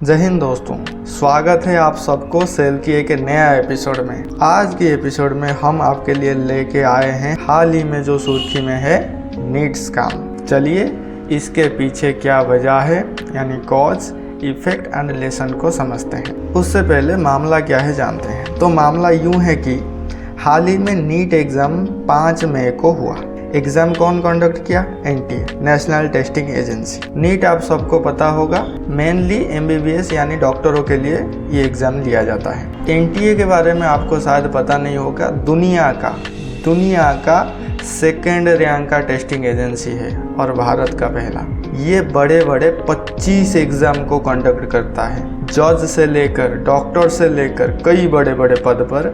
जय हिंद दोस्तों, स्वागत है आप सबको सेल की एक नया एपिसोड में। आज की एपिसोड में हम आपके लिए लेके आए हैं हाल ही में जो सुर्खी में है नीट स्कैम। चलिए इसके पीछे क्या वजह है यानी कॉज, इफेक्ट एंड लेसन को समझते हैं। उससे पहले मामला क्या है जानते हैं। तो मामला यूं है कि हाल ही में नीट एग्ज़ाम 5 मई को हुआ। एग्ज़ाम कौन कंडक्ट किया? NTA, national testing agency. NEET आप सबको पता होगा मेनली एमबीबीएस यानी डॉक्टरों के लिए ये एग्ज़ाम लिया जाता है। एनटीए के बारे में आपको शायद पता नहीं होगा, दुनिया का सेकेंड रैंक का टेस्टिंग एजेंसी है और भारत का पहला। ये बड़े बड़े 25 एग्ज़ाम को कंडक्ट करता है। जज से लेकर डॉक्टर से लेकर कई बड़े बड़े पद पर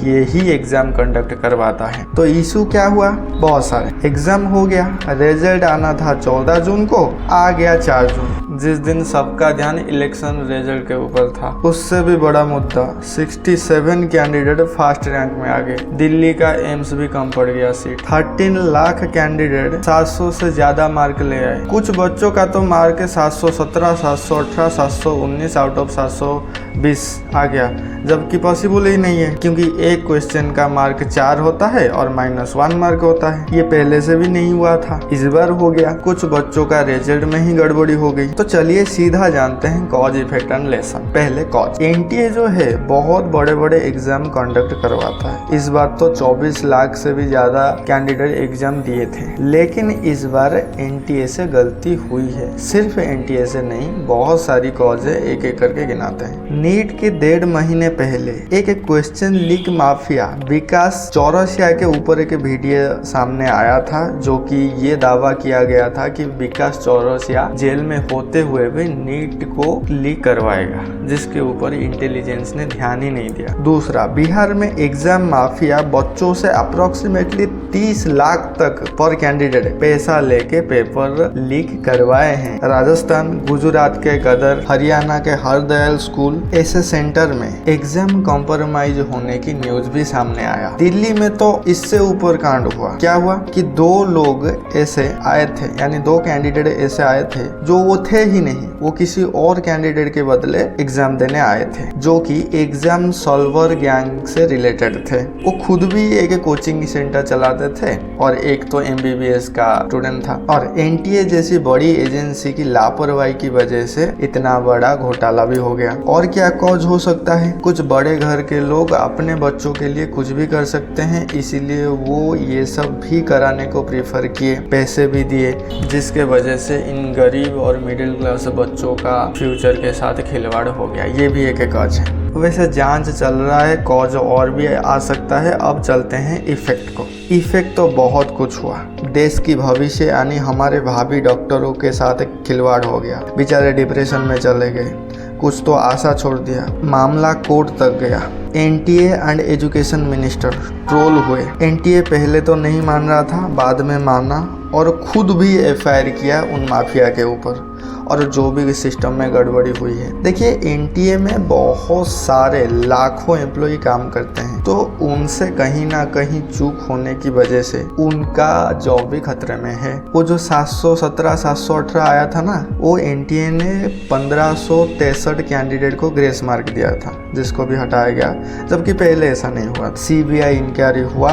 ये ही एग्ज़ाम कंडक्ट करवाता है। तो इशू क्या हुआ? बहुत सारे एग्ज़ाम हो गया, रिजल्ट आना था 14 जून को, आ गया 4 जून, जिस दिन सबका ध्यान इलेक्शन रिजल्ट के ऊपर था। उससे भी बड़ा मुद्दा 67 कैंडिडेट फर्स्ट रैंक में आ गए। दिल्ली का एम्स भी कम पड़ गया सीट। 13 लाख कैंडिडेट 700 से ज़्यादा मार्क ले आए। कुछ बच्चों का तो मार्क 717, 718, 719 आउट ऑफ 720 आ गया, जबकि पॉसिबल ही नहीं है क्योंकि एक क्वेश्चन का मार्क 4 होता है और -1 मार्क होता है। ये पहले से भी नहीं हुआ था, इस बार हो गया। कुछ बच्चों का रिजल्ट में ही गड़बड़ी हो गई। तो चलिए सीधा जानते हैं कॉज, इफेक्ट एंड लेसन। पहले कॉज। एनटीए जो है बहुत बड़े बड़े एग्जाम कंडक्ट करवाता है। इस बार तो 24 लाख से भी ज्यादा कैंडिडेट एग्जाम दिए थे, लेकिन इस बार एनटीए से गलती हुई है। सिर्फ एनटीए से नहीं, बहुत सारी कॉज है, एक एक करके गिनाते हैं। नीट के 1.5 महीने पहले एक क्वेश्चन लीक माफिया विकास चौरसिया के ऊपर एक वीडियो सामने आया था, जो कि ये दावा किया गया था कि विकास चौरसिया जेल में होते हुए भी नीट को लीक करवाएगा, जिसके ऊपर इंटेलिजेंस ने ध्यान ही नहीं दिया। दूसरा, बिहार में एग्जाम माफिया बच्चों से अप्रोक्सीमेटली 30 लाख तक पर कैंडिडेट पैसा लेके पेपर लीक करवाए हैं। राजस्थान, गुजरात के गदर, हरियाणा के हरदयाल स्कूल ऐसे सेंटर में एग्जाम कॉम्प्रोमाइज होने की न्यूज भी सामने आया। दिल्ली में तो इससे ऊपर कांड हुआ। क्या हुआ कि 2 लोग ऐसे आए थे, यानी 2 कैंडिडेट ऐसे आए थे जो वो थे ही नहीं, वो किसी और कैंडिडेट के बदले एग्जाम देने आए थे, जो कि एग्जाम सॉल्वर गैंग से रिलेटेड थे। वो खुद भी एक कोचिंग सेंटर चलाते थे और एक तो एमबीबीएस का स्टूडेंट था। और एनटीए जैसी बड़ी एजेंसी की लापरवाही की वजह से इतना बड़ा घोटाला भी हो गया। और क्या कॉज हो सकता है? कुछ बड़े घर के लोग अपने बच्चों के लिए कुछ भी कर सकते हैं, इसीलिए वो ये सब भी कराने को प्रेफर किए, पैसे भी दिए, जिसके वजह से इन गरीब और मिडिल क्लास बच्चों का फ्यूचर के साथ खिलवाड़ हो गया। ये भी एक कॉज है। वैसे जांच चल रहा है, कॉज और भी आ सकता है। अब चलते हैं इफेक्ट को। इफेक्ट तो बहुत कुछ हुआ। देश की भविष्य यानी हमारे भावी डॉक्टरों के साथ खिलवाड़ हो गया, बेचारे डिप्रेशन में चले गए, कुछ तो आशा छोड़ दिया, मामला कोर्ट तक गया। NTA and education minister troll हुए। एनटीए पहले तो नहीं मान रहा था, बाद में माना और खुद भी एफआईआर किया उन माफिया के ऊपर और जो भी सिस्टम में गड़बड़ी हुई है। देखिए एनटीए में बहुत सारे लाखों एम्प्लॉय काम करते हैं, तो उनसे कहीं ना कहीं चूक होने की वजह से उनका जॉब भी खतरे में है। वो जो 717, 718 आया था ना, वो एनटीए ने 1563 कैंडिडेट को ग्रेस मार्क दिया था, जिसको भी हटाया गया, जबकि पहले ऐसा नहीं हुआ। सीबीआई इंक्वायरी हुआ,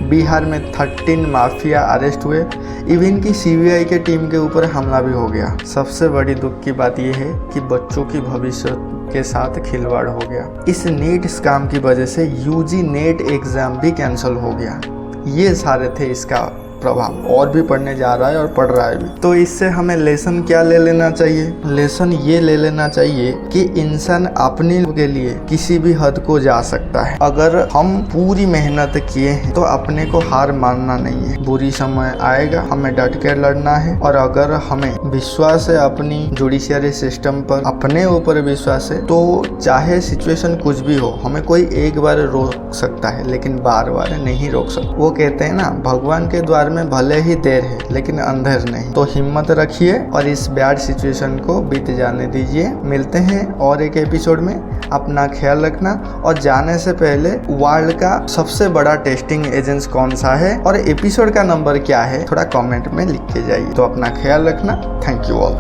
बिहार में 13 माफिया अरेस्ट हुए, इवन की सीबीआई के टीम के ऊपर हमला भी हो गया। सबसे बड़ी दुख की बात यह है कि बच्चों की भविष्य के साथ खिलवाड़ हो गया। इस नीट स्कैम की वजह से यूजी नेट एग्जाम भी कैंसिल हो गया। ये सारे थे इसका प्रभाव, और भी पढ़ने जा रहा है और पढ़ रहा है भी। तो इससे हमें लेसन क्या ले लेना चाहिए? लेसन ये ले लेना चाहिए कि इंसान अपने के लिए किसी भी हद को जा सकता है। अगर हम पूरी मेहनत किए हैं तो अपने को हार मानना नहीं है। बुरी समय आएगा, हमें डट कर लड़ना है। और अगर हमें विश्वास है अपनी जुडिशियरी सिस्टम पर, अपने ऊपर विश्वास है, तो चाहे सिचुएशन कुछ भी हो, हमें कोई एक बार रोक सकता है लेकिन बार बार नहीं रोक सकता। वो कहते हैं ना, भगवान के द्वार में भले ही देर है लेकिन अंधेर नहीं। तो हिम्मत रखिए और इस बैड सिचुएशन को बीत जाने दीजिए। मिलते हैं और एक एपिसोड में। अपना ख्याल रखना और जाने से पहले वर्ल्ड का सबसे बड़ा टेस्टिंग एजेंसी कौन सा है और एपिसोड का नंबर क्या है, थोड़ा कमेंट में लिख के जाइए। तो अपना ख्याल रखना। Thank you all.